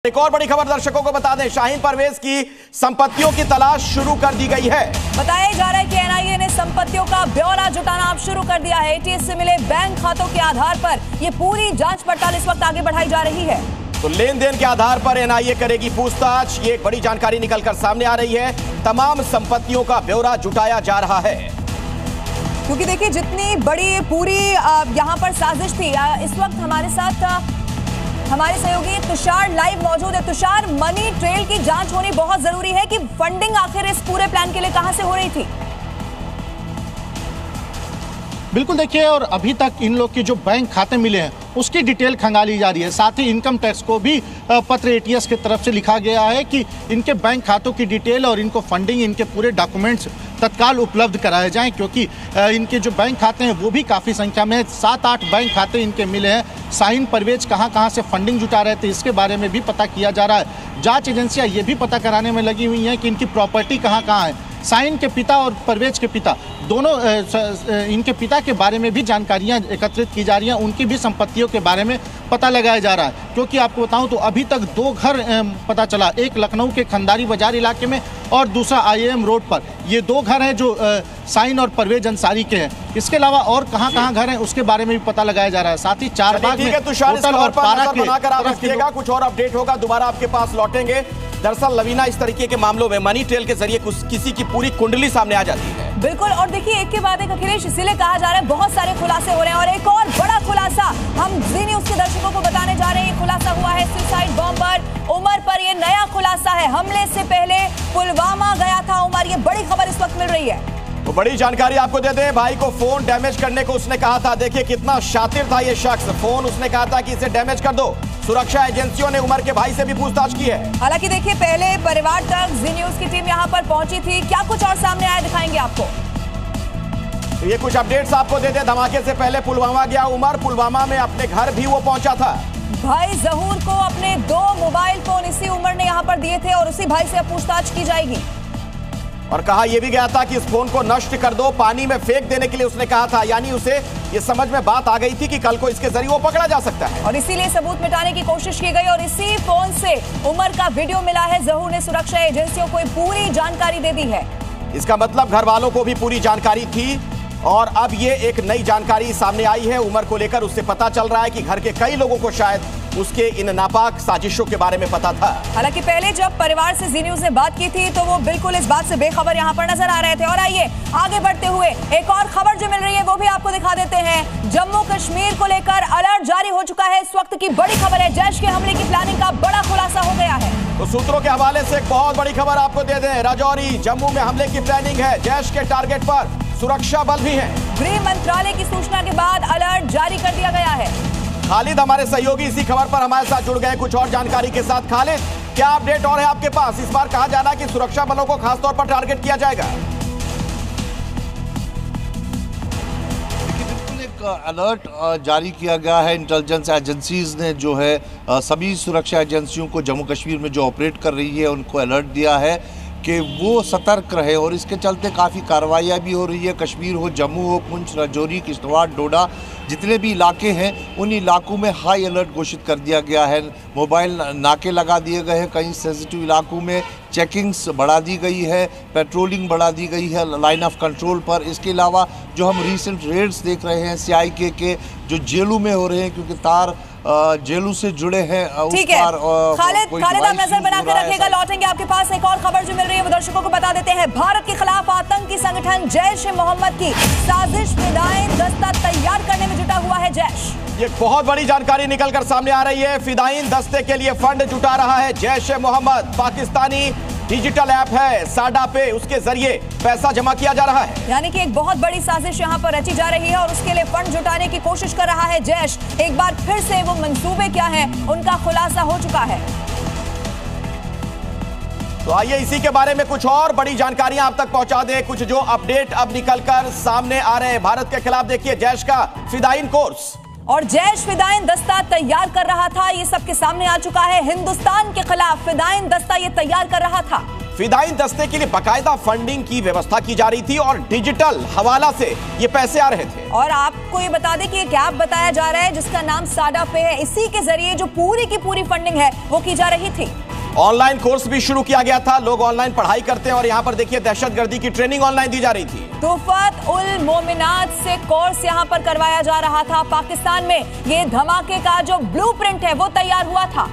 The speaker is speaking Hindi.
एक और बड़ी खबर दर्शकों को बता दें, शाहीन परवेज की संपत्तियों की तलाश शुरू कर दी गई है। बताया जा रहा है कि एनआईए ने संपत्तियों का ब्यौरा जुटाना अब शुरू कर दिया है। एटीएस से मिले बैंक खातों के आधार पर ये पूरी जांच पड़ताल इस वक्त आगे बढ़ाई जा रही है। तो लेन देन के आधार पर एनआईए करेगी पूछताछ। ये एक बड़ी जानकारी निकलकर सामने आ रही है। तमाम संपत्तियों का ब्यौरा जुटाया जा रहा है, क्योंकि देखिए जितनी बड़ी पूरी यहाँ पर साजिश थी। इस वक्त हमारे साथ हमारे सहयोगी तुषार लाइव मौजूद है। तुषार, मनी ट्रेल की जांच होनी बहुत जरूरी है कि फंडिंग आखिर इस पूरे प्लान के लिए कहां से हो रही थी। बिल्कुल, देखिए, और अभी तक इन लोग के जो बैंक खाते मिले हैं उसकी डिटेल खंगाली जा रही है। साथ ही इनकम टैक्स को भी पत्र एटीएस की तरफ से लिखा गया है कि इनके बैंक खातों की डिटेल और इनको फंडिंग, इनके पूरे डॉक्यूमेंट्स तत्काल उपलब्ध कराए जाएं, क्योंकि इनके जो बैंक खाते हैं वो भी काफ़ी संख्या में 7-8 बैंक खाते इनके मिले हैं। शाहीन परवेज कहां से फंडिंग जुटा रहे थे इसके बारे में भी पता किया जा रहा है। जांच एजेंसियां ये भी पता कराने में लगी हुई हैं कि इनकी प्रॉपर्टी कहां है। शाहीन के पिता और परवेज के पिता दोनों, इनके पिता के बारे में भी जानकारियां एकत्रित की जा रही हैं। उनकी भी संपत्तियों के बारे में पता लगाया जा रहा है, क्योंकि आपको बताऊं तो अभी तक 2 घर पता चला। एक लखनऊ के खंडारी बाजार इलाके में और दूसरा आईएएम रोड पर। ये 2 घर हैं जो शाहीन और परवेज अंसारी के हैं। इसके अलावा और कहां घर हैं उसके बारे में भी पता लगाया जा रहा है। साथ ही चारबाग में होटल और पारा के कुछ और अपडेट होगा, दोबारा आपके पास लौटेंगे। दरअसल लवीना, इस तरीके के मामलों में मनी ट्रेल के जरिए किसी की पूरी कुंडली सामने आ जाती है। बिल्कुल, और देखिए एक के बाद एक अखिलेश, इसीलिए कहा जा रहा है बहुत सारे खुलासे हो रहे हैं। और एक और बड़ा खुलासा हम जी न्यूज के दर्शकों को बताने जा रहे हैं। खुलासा हुआ है सुसाइड बॉम्बर उमर पर। ये नया खुलासा है। हमले से पहले पुलवामा गया था उमर। ये बड़ी खबर इस वक्त मिल रही है। तो बड़ी जानकारी आपको दे दें, भाई को फोन डैमेज करने को उसने कहा था। देखिए कितना शातिर था ये शख्स। फोन उसने कहा था कि इसे डैमेज कर दो। सुरक्षा एजेंसियों ने उमर के भाई से भी पूछताछ की है। हालांकि देखिए पहले परिवार तक जी न्यूज की टीम यहां पर पहुंची थी। क्या कुछ और सामने आया दिखाएंगे आपको। तो ये कुछ अपडेट्स आपको दे दें। धमाके से पहले पुलवामा गया उमर। पुलवामा में अपने घर भी वो पहुंचा था। भाई जहूर को अपने 2 मोबाइल फोन इसी उमर ने यहां पर दिए थे और उसी भाई से अब पूछताछ की जाएगी। और कहा यह भी गया था कि इस फोन को नष्ट कर दो, पानी में फेंक देने के लिए उसने कहा था। यानी उसे ये समझ में बात आ गई थी कि कल को इसके जरिए वो पकड़ा जा सकता है, और इसीलिए सबूत मिटाने की कोशिश की गई। और इसी फोन से उमर का वीडियो मिला है। जहूर ने सुरक्षा एजेंसियों को पूरी जानकारी दे दी है। इसका मतलब घर वालों को भी पूरी जानकारी थी, और अब ये एक नई जानकारी सामने आई है उमर को लेकर। उससे पता चल रहा है कि घर के कई लोगों को शायद उसके इन नापाक साजिशों के बारे में पता था। हालांकि पहले जब परिवार से जी न्यूज ने बात की थी तो वो बिल्कुल इस बात से बेखबर यहाँ पर नजर आ रहे थे। और आइए आगे बढ़ते हुए एक और खबर जो मिल रही है वो भी आपको दिखा देते हैं। जम्मू कश्मीर को लेकर अलर्ट जारी हो चुका है। इस वक्त की बड़ी खबर है, जैश के हमले की प्लानिंग का बड़ा खुलासा हो गया है। तो सूत्रों के हवाले से एक बहुत बड़ी खबर आपको दे दें। राजौरी जम्मू में हमले की प्लानिंग है। जैश के टारगेट पर सुरक्षा बल भी है। गृह मंत्रालय की सूचना के बाद अलर्ट जारी कर दिया गया है। खालिद हमारे सहयोगी इसी खबर पर हमारे साथ जुड़ गए कुछ और जानकारी के साथ। खालिद, क्या अपडेट और है आपके पास? इस बार कहा जा रहा है कि सुरक्षा बलों को खासतौर पर टारगेट किया जाएगा। बिल्कुल एक अलर्ट जारी किया गया है। इंटेलिजेंस एजेंसीज ने जो है सभी सुरक्षा एजेंसियों को जम्मू कश्मीर में जो ऑपरेट कर रही है उनको अलर्ट दिया है कि वो सतर्क रहे, और इसके चलते काफ़ी कार्रवाइयाँ भी हो रही है। कश्मीर हो, जम्मू हो, पुंछ, राजौरी, किश्तवाड़, डोडा, जितने भी इलाके हैं उन इलाकों में हाई अलर्ट घोषित कर दिया गया है। मोबाइल नाके लगा दिए गए हैं। कई सेंसिटिव इलाकों में चेकिंग्स बढ़ा दी गई है, पेट्रोलिंग बढ़ा दी गई है लाइन ऑफ कंट्रोल पर। इसके अलावा जो हम रिसेंट रेड्स देख रहे हैं CIK के जो जेलों में हो रहे हैं, क्योंकि तार जेलों से जुड़े हैं। ठीक है खालिद आप नजर बनाकर रखिएगा। लौटेंगे आपके पास एक और खबर जो मिल रही है वो दर्शकों को बता देते हैं। भारत के खिलाफ आतंकी संगठन जैश ए मोहम्मद की साजिश फिदायीन दस्ता तैयार करने में जुटा हुआ है जैश। ये बहुत बड़ी जानकारी निकलकर सामने आ रही है। फिदायीन दस्ते के लिए फंड जुटा रहा है जैश ए मोहम्मद। पाकिस्तानी डिजिटल ऐप है साडा पे, उसके जरिए पैसा जमा किया जा रहा है। यानी कि एक बहुत बड़ी साजिश यहाँ पर रची जा रही है और उसके लिए फंड जुटाने की कोशिश कर रहा है जैश। एक बार फिर से वो मंसूबे क्या हैं उनका खुलासा हो चुका है। तो आइए इसी के बारे में कुछ और बड़ी जानकारियां आप तक पहुंचा दें। कुछ जो अपडेट अब निकलकर सामने आ रहे हैं भारत के खिलाफ। देखिए जैश का फिदायीन कोर्स और जैश फिदायीन दस्ता तैयार कर रहा था, ये सबके सामने आ चुका है। हिंदुस्तान के खिलाफ फिदायीन दस्ता ये तैयार कर रहा था। फिदाइन दस्ते के लिए बकायदा फंडिंग की व्यवस्था की जा रही थी और डिजिटल हवाला से ये पैसे आ रहे थे। और आपको ये बता दें कि एक ऐप बताया जा रहा है जिसका नाम साडा पे है, इसी के जरिए जो पूरी की पूरी फंडिंग है वो की जा रही थी। ऑनलाइन कोर्स भी शुरू किया गया था, लोग ऑनलाइन पढ़ाई करते हैं और यहाँ पर देखिए दहशतगर्दी की ट्रेनिंग ऑनलाइन दी जा रही थी। तुफत उल मोमिनात से कोर्स यहाँ पर करवाया जा रहा था। पाकिस्तान में ये धमाके का जो ब्लूप्रिंट है वो तैयार हुआ था।